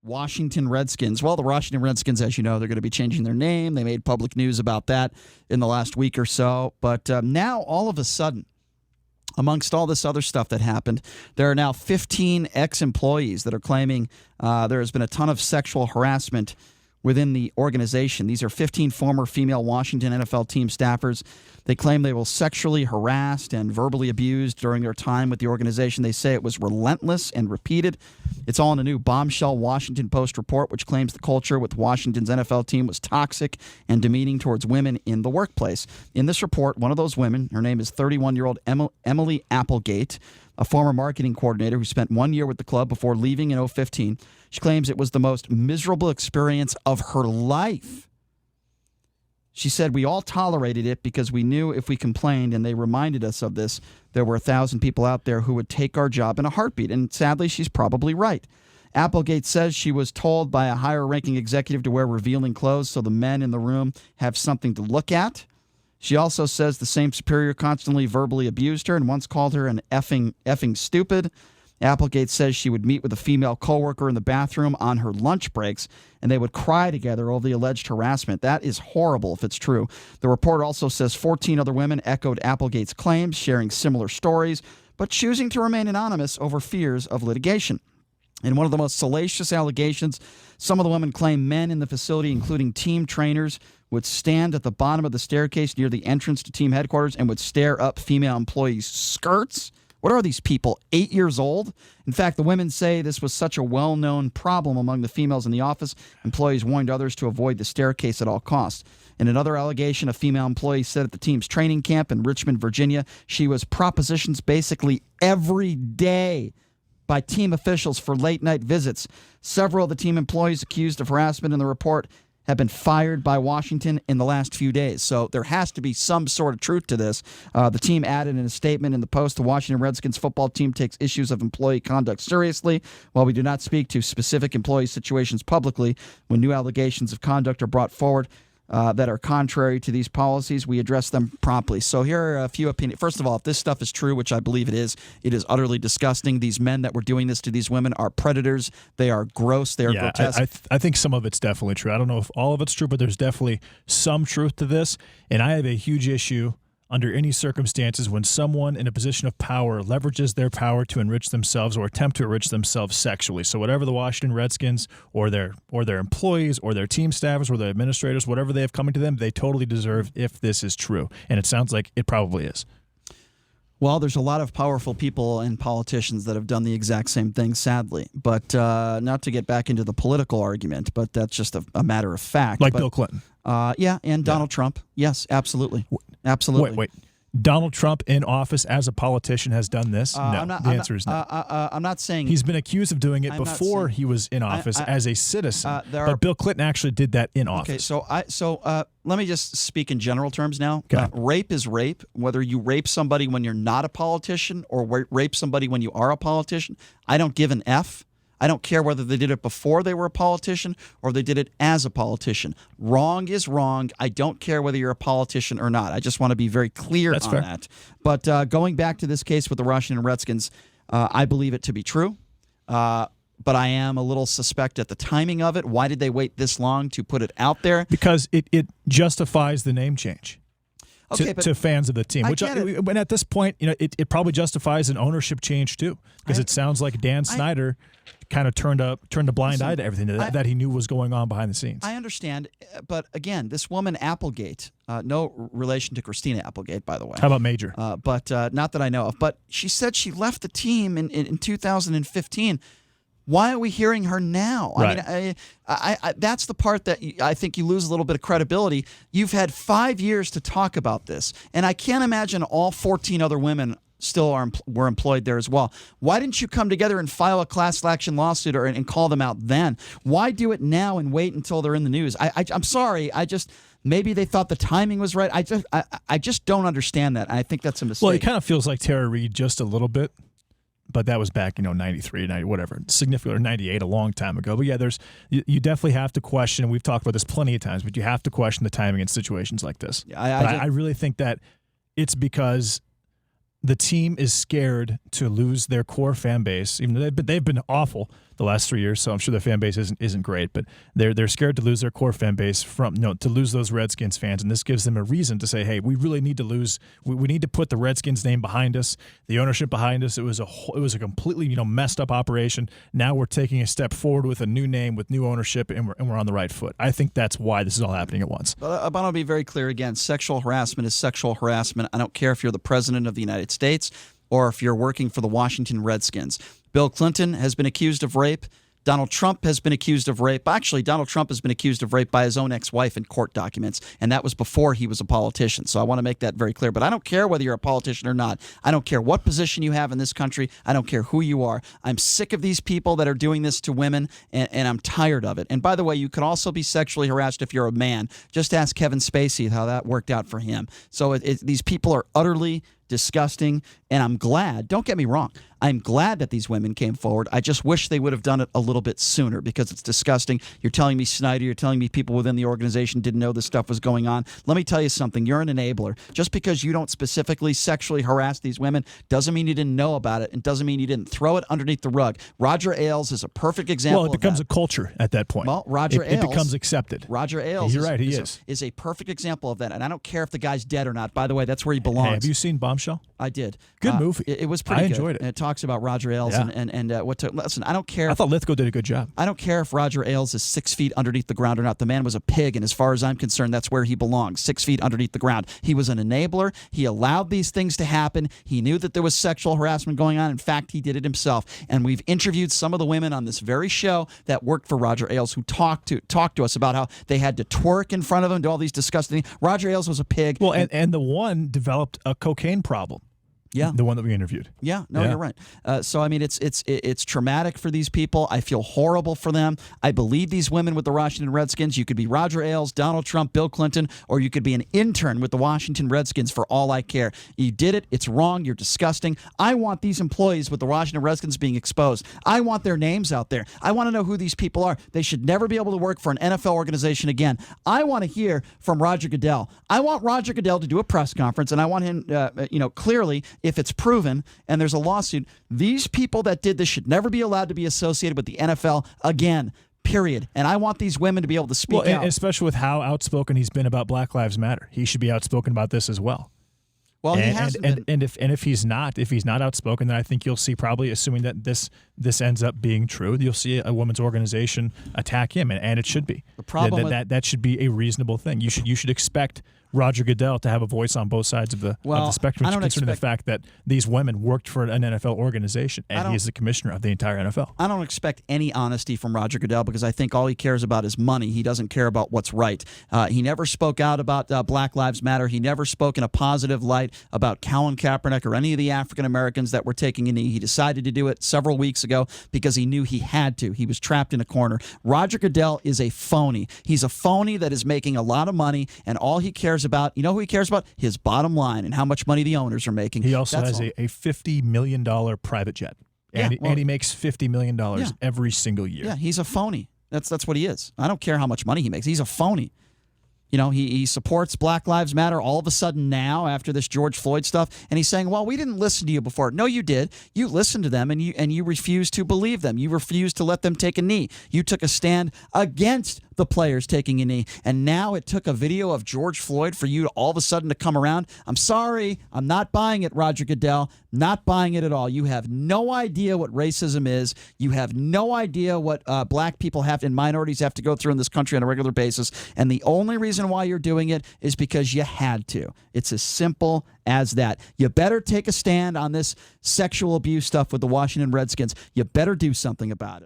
Washington Redskins. Well, the Washington Redskins, as you know, they're going to be changing their name. They made public news about that in the last week or so. But now, all of a sudden, amongst all this other stuff that happened, there are now 15 ex-employees that are claiming there has been a ton of sexual harassment within the organization. These are 15 former female Washington NFL team staffers. They claim they were sexually harassed and verbally abused during their time with the organization. They say it was relentless and repeated. It's all in a new bombshell Washington Post report, which claims the culture with Washington's NFL team was toxic and demeaning towards women in the workplace. In this report, one of those women, her name is 31-year-old Emily Applegate, a former marketing coordinator who spent 1 year with the club before leaving in 2015. She claims it was the most miserable experience of her life. She said, "We all tolerated it because we knew if we complained, and they reminded us of this, there were 1,000 people out there who would take our job in a heartbeat." And sadly, she's probably right. Applegate says she was told by a higher-ranking executive to wear revealing clothes so the men in the room have something to look at. She also says the same superior constantly verbally abused her and once called her an effing stupid. Applegate says she would meet with a female coworker in the bathroom on her lunch breaks, and they would cry together over the alleged harassment. That is horrible if it's true. The report also says 14 other women echoed Applegate's claims, sharing similar stories, but choosing to remain anonymous over fears of litigation. In one of the most salacious allegations, some of the women claim men in the facility, including team trainers, would stand at the bottom of the staircase near the entrance to team headquarters and would stare up female employees' skirts. What are these people, 8 years old? In fact, the women say this was such a well-known problem among the females in the office. Employees warned others to avoid the staircase at all costs. In another allegation, a female employee said at the team's training camp in Richmond, Virginia, she was propositioned basically every day by team officials for late-night visits. Several of the team employees accused of harassment in the report have been fired by Washington in the last few days. So there has to be some sort of truth to this. The team added in a statement in the Post, the Washington Redskins football team takes issues of employee conduct seriously. While we do not speak to specific employee situations publicly, when new allegations of conduct are brought forward that are contrary to these policies, we address them promptly. So here are a few opinions. First of all, if this stuff is true, which I believe it is utterly disgusting. These men that were doing this to these women are predators. They are gross. They are grotesque. I think some of it's definitely true. I don't know if all of it's true, but there's definitely some truth to this. And I have a huge issue under any circumstances when someone in a position of power leverages their power to enrich themselves or attempt to enrich themselves sexually. So whatever the Washington Redskins or their employees or their team staffers or their administrators, whatever they have coming to them, they totally deserve if this is true. And it sounds like it probably is. Well, there's a lot of powerful people and politicians that have done the exact same thing, sadly. But not to get back into the political argument, but that's just a matter of fact. Like Bill Clinton. Yeah, and Donald Trump. Yes, absolutely. Absolutely. Wait. Donald Trump in office as a politician has done this? No, the answer is no. I'm not saying... He's been accused of doing it before he was in office as a citizen. But Bill Clinton actually did that in office. Okay, so let me just speak in general terms now. Okay. Rape is rape, whether you rape somebody when you're not a politician or rape somebody when you are a politician. I don't give an F. I don't care whether they did it before they were a politician or they did it as a politician. Wrong is wrong. I don't care whether you're a politician or not. I just want to be very clear on that. But going back to this case with the Washington Redskins, I believe it to be true. But I am a little suspect at the timing of it. Why did they wait this long to put it out there? Because it justifies the name change. Okay, to fans of the team, when at this point, it probably justifies an ownership change too, because it sounds like Dan Snyder kind of turned a blind eye to everything that he knew was going on behind the scenes. I understand, but again, this woman Applegate, no relation to Christina Applegate, by the way. How about Major? But not that I know of. But she said she left the team in 2015. Why are we hearing her now? Right. I mean, I that's the part that I think you lose a little bit of credibility. You've had 5 years to talk about this, and I can't imagine all 14 other women still were employed there as well. Why didn't you come together and file a class action lawsuit and call them out then? Why do it now and wait until they're in the news? I'm sorry. Maybe they thought the timing was right. I just don't understand that. I think that's a mistake. Well, it kind of feels like Tara Reid just a little bit. But that was back, 93, 90, whatever, significant, or 98, a long time ago. But yeah, you definitely have to question, and we've talked about this plenty of times, but you have to question the timing in situations like this. Yeah, I really think that it's because the team is scared to lose their core fan base. Even though they've been awful, the last 3 years, so I'm sure the fan base isn't great, but they're scared to lose their core fan base to lose those Redskins fans, and this gives them a reason to say, hey, we really need to lose. We need to put the Redskins name behind us, the ownership behind us. It was a completely messed up operation. Now we're taking a step forward with a new name, with new ownership, and we're on the right foot. I think that's why this is all happening at once. But I want to be very clear again. Sexual harassment is sexual harassment. I don't care if you're the president of the United States or if you're working for the Washington Redskins. Bill Clinton has been accused of rape. Donald Trump has been accused of rape. Actually, Donald Trump has been accused of rape by his own ex-wife in court documents, and that was before he was a politician. So I want to make that very clear. But I don't care whether you're a politician or not. I don't care what position you have in this country. I don't care who you are. I'm sick of these people that are doing this to women, and I'm tired of it. And by the way, you could also be sexually harassed if you're a man. Just ask Kevin Spacey how that worked out for him. So these people are utterly disgusting, and I'm glad. Don't get me wrong. I'm glad that these women came forward. I just wish they would have done it a little bit sooner because it's disgusting. You're telling me Snyder, you're telling me people within the organization didn't know this stuff was going on. Let me tell you something. You're an enabler. Just because you don't specifically sexually harass these women doesn't mean you didn't know about it and doesn't mean you didn't throw it underneath the rug. Roger Ailes is a perfect example of that. Well, it becomes a culture at that point. Well, Roger Ailes. It becomes accepted. Roger Ailes You're right, he is a perfect example of that. And I don't care if the guy's dead or not. By the way, that's where he belongs. Hey, have you seen Bombshell? I did. Good movie. It was pretty good. I enjoyed it. And it talks about Roger Ailes and what took. Listen, I don't care. I thought Lithgow did a good job. I don't care if Roger Ailes is 6 feet underneath the ground or not. The man was a pig, and as far as I'm concerned, that's where he belongs, 6 feet underneath the ground. He was an enabler. He allowed these things to happen. He knew that there was sexual harassment going on. In fact, he did it himself. And we've interviewed some of the women on this very show that worked for Roger Ailes who talked to us about how they had to twerk in front of him, do all these disgusting things. Roger Ailes was a pig. Well, and the one developed a cocaine problem. Yeah, the one that we interviewed. Yeah, you're right. So I mean, it's traumatic for these people. I feel horrible for them. I believe these women with the Washington Redskins. You could be Roger Ailes, Donald Trump, Bill Clinton, or you could be an intern with the Washington Redskins for all I care. You did it. It's wrong. You're disgusting. I want these employees with the Washington Redskins being exposed. I want their names out there. I want to know who these people are. They should never be able to work for an NFL organization again. I want to hear from Roger Goodell. I want Roger Goodell to do a press conference, and I want him, clearly, if it's proven and there's a lawsuit, these people that did this should never be allowed to be associated with the NFL again, period. And I want these women to be able to speak out. Especially with how outspoken he's been about Black Lives Matter. He should be outspoken about this as well. Well, he hasn't been. And if he's not outspoken, then I think you'll see, probably assuming that this ends up being true, you'll see a women's organization attack him, and it should be. The problem that should be a reasonable thing. You should expect Roger Goodell to have a voice on both sides of the spectrum, considering the fact that these women worked for an NFL organization, and he's the commissioner of the entire NFL. I don't expect any honesty from Roger Goodell because I think all he cares about is money. He doesn't care about what's right. He never spoke out about Black Lives Matter. He never spoke in a positive light about Colin Kaepernick or any of the African Americans that were taking a knee. He decided to do it several weeks ago because he knew he had to. He was trapped in a corner. Roger Goodell is a phony. He's a phony that is making a lot of money, and all he cares about, you know who he cares about? His bottom line and how much money the owners are making. He also has a $50 million private jet. And he makes $50 million every single year. Yeah, he's a phony. That's what he is. I don't care how much money he makes. He's a phony. You know, he supports Black Lives Matter all of a sudden now after this George Floyd stuff, and he's saying, well, we didn't listen to you before. No, you did. You listened to them, and you refused to believe them. You refused to let them take a knee. You took a stand against the players taking a knee, and now it took a video of George Floyd for you to all of a sudden to come around. I'm sorry. I'm not buying it, Roger Goodell. Not buying it at all. You have no idea what racism is. You have no idea what black people have and minorities have to go through in this country on a regular basis, and the only reason why you're doing it is because you had to. It's as simple as that. You better take a stand on this sexual abuse stuff with the Washington Redskins. You better do something about it.